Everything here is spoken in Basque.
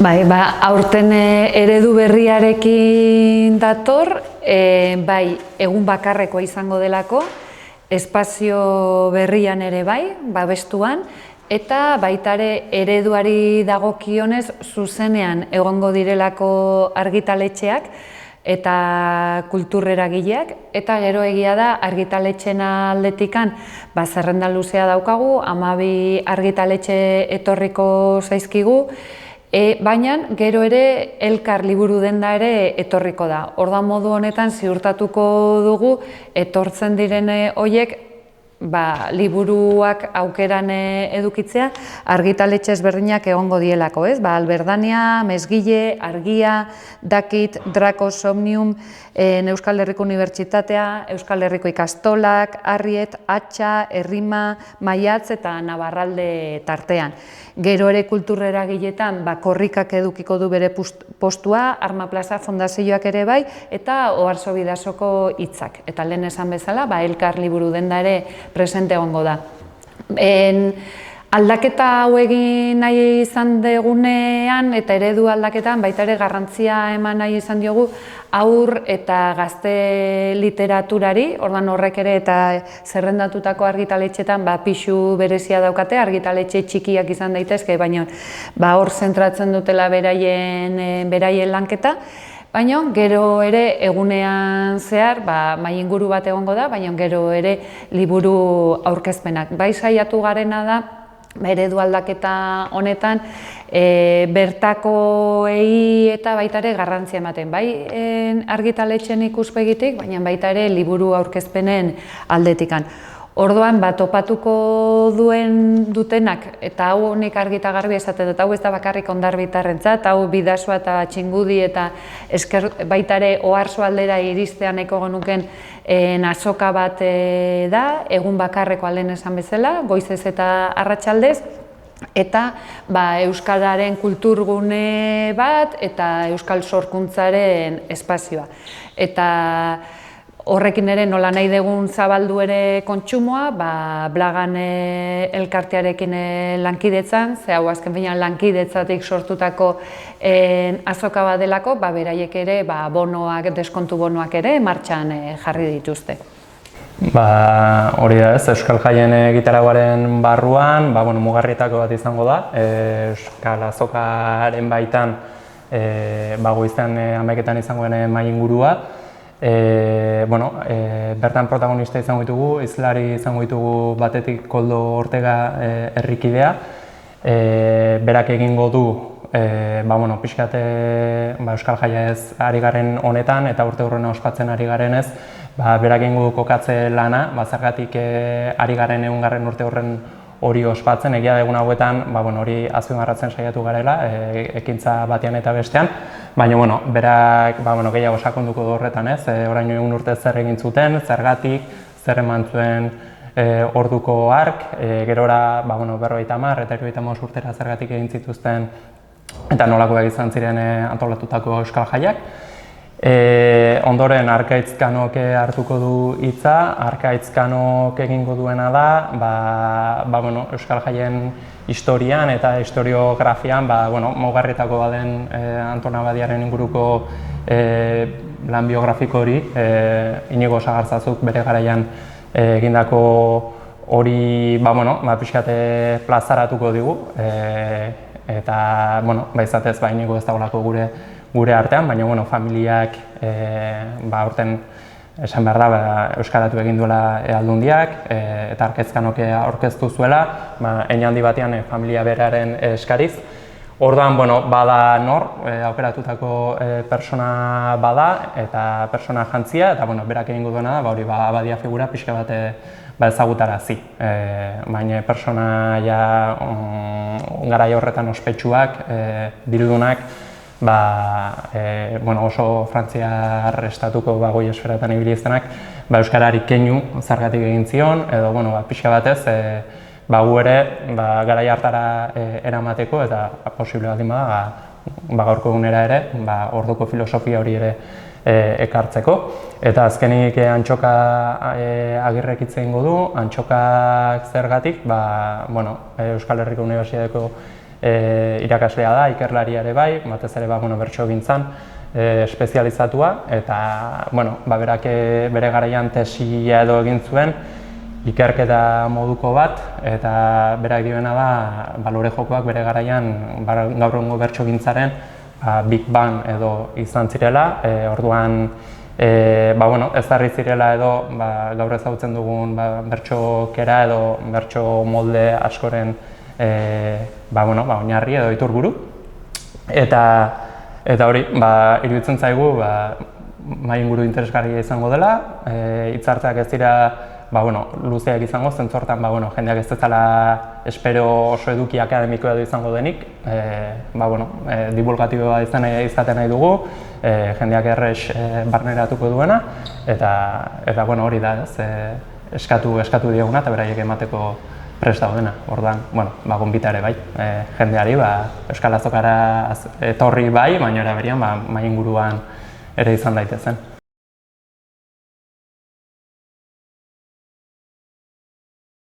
Bai, aurten eredu berriarekin dator, bai, egun bakarrekoa izango delako, espazio berrian ere bai, babestuan, eta baitare ereduari dagokionez zuzenean egongo direlako argitaletxeak eta kulturreragileak, eta gero egia da argitaletxen aldetikan zerrenda luzea daukagu, 12 argitaletxe etorriko zaizkigu, baina gero ere elkar liburu denda ere etorriko da. Orduan modu honetan ziurtatuko dugu etortzen diren horiek liburuak aukeran edukitzea argitaletxe ezberdinak egongo dielako, ez? Alberdania, Mesgile, Argia, Dakit, Draco, Somnium, Euskal Herriko Unibertsitatea, Euskal Herriko Ikastolak, Arriet, Atxa, Errima, Maiatz eta Navarralde tartean. Gero ere kulturreragiletan korrikak edukiko du bere postua, Arma Plaza Fondazioak ere bai, eta Oarso Bidasoko hitzak. Eta lehen esan bezala, elkar liburu denda ere presente egongo da. Aldaketa hau egin nahi izan degunean eta eredu aldaketan baita ere garrantzia eman nahi izan diogu haur eta gazte literaturari, orduan horrek ere eta zerrendatutako argitaletxetan pixu berezia daukate, argitaletxe txikiak izan daitezke, baina hor zentratzen dutela beraien lanketa. Baina gero ere egunean zehar, mahai inguru bat egongo da, baina gero ere liburu aurkezpenak. Bai saiatu garena da, eredu aldaketa honetan, bertakoei eta baita ere garrantzia ematen. Bai argitaletxen ikuspegitik, baina baita ere liburu aurkezpenen aldetikan. Orduan, topatuko dutenak, eta hau honek argi eta garbi esaten dut, hau ez da bakarrik Hondarbitarrentzat, hau Bidasoa eta Txingudi eta baita ere Oarso aldera iristea nahiko genuken azoka bat da, egun bakarreko lehen esan bezala, goizez eta arratsaldez, eta euskararen kulturgune bat eta euskal sorkuntzaren espazioa. Eta horrekin ere nola nahi dugun zabaldu ere kontsumoa, Blagan elkartearekin lankidetzan, ze hau azken finean lankidetzatik sortutako azoka bat delako, beraiek ere bonoak, deskontu bonoak ere martxan jarri dituzte. Hori da ez, Euskal Jaien egitarauaren barruan, mugarrietako bat izango da, Euskal Azokaren baitan, goizean 11etan izango den mahai ingurua. Bertan protagonista izango ditugu, hizlari izango ditugu batetik Koldo Ortega herrikidea. Berak egingo du, pixkat Euskal Jaia ez ari garen honetan eta urte hurrena ospatzen ari garen ez, berak egingo du kokatze lana, zergatik ari garen egungarren urte horren hori ospatzen, egia egun hauetan hori azpimarratzen saiatu garela, ekintza batean eta bestean, baina berak gehiago sakonduko du horretan ez, oraino egun urte zer egin zuten, zergatik, zer eman zuen orduko ark, gerora 50 eta 75 urtera zergatik egin zituzten eta nolakoak izan ziren antolatutako Euskal Jaiak. Ondoren Arkaitz Kanok hartuko du hitza, Arkaitz Kanok egingo duena da, Euskal Jaien historian eta historiografian mugarrietako baden Anton Abadiaren inguruko lan biografiko hori, Inigo Sagarzazuk bere garaian egindako hori pixkat plazaratuko digu, eta izatez Inigo ez dagoelako gure artean, baina familiak aurten esan behar da euskaratu egin duela Aldundiak eta Arkaitz Kanok aurkeztu zuela, hein handi batean familia beraren eskariz. Orduan, bada nor, aukeratutako persona bada eta persona jantzia, eta berak egingo duena da, hori Abadia figura pixka bat ezagutarazi. Baina persona garai horretan ospetsuak, dirudunak, oso frantziar estatuko goi esferatan ibili iztenak, euskarari keinu zergatik egin zion, edo pixka batez, gu ere garai hartara eramateko eta posible baldin bada gaurko egunera ere, orduko filosofia hori ere ekartzeko. Eta azkenik Antxoka Agirrek hitz egingo du, Antxokak zergatik, Euskal Herriko Unibertsitateko irakaslea da, ikerlaria ere bai, batez ere bertsogintzan espezializatua, eta berak bere garaian tesia edo egin zuen, ikerketa moduko bat, eta berak dioena da balore jokoak bere garaian gaur egungo bertsogintzaren Big Bang edo izan zirela, orduan ezarri zirela edo gaur ezagutzen dugun bertsokera edo bertso molde askoren oinarri edo iturburu. Eta hori, iruditzen zaigu mahai inguru interesgarria izango dela, hitzartzeak ez dira luzeak izango, zentzortan jendeak ez dezala espero oso eduki akademikoa edo izango denik, divulgatiboa izaten nahi dugu, jendeak errex barneratuko duena, eta hori da, eskatu dioguna eta beraiek emateko prest daudena. Orduan, gonbita ere bai, jendeari Euskal Azokara etorri bai, baina era berean mahai inguruan ere izan daitezen.